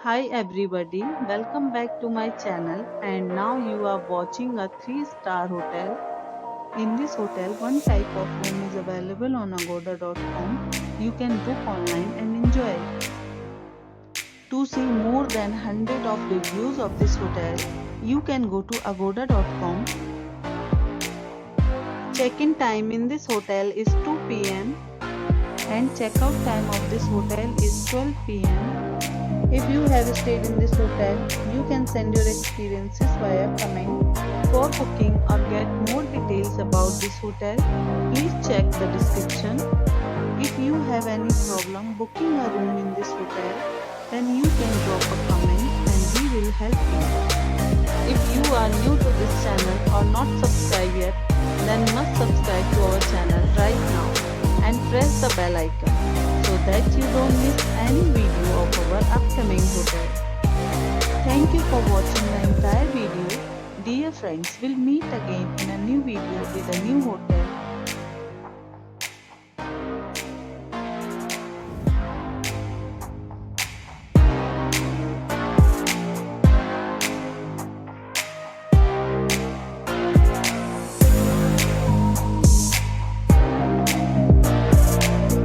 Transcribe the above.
Hi everybody, welcome back to my channel and now you are watching a 3-star hotel. In this hotel, one type of room is available on agoda.com. You can book online and enjoy it. To see more than 100 of reviews of this hotel, you can go to agoda.com. Check-in time in this hotel is 2 p.m. and check-out time of this hotel is 12 p.m. If you have stayed in this hotel, you can send your experiences via comment. For booking or get more details about this hotel, please check the description. If you have any problem booking a room in this hotel, then you can drop a comment and we will help you. If you are new to this channel or not subscribed yet, then must subscribe to our channel right now and press the bell icon so that you don't miss any video of our upcoming hotel. Thank you for watching the entire video. Dear friends, we'll meet again in a new video with a new hotel.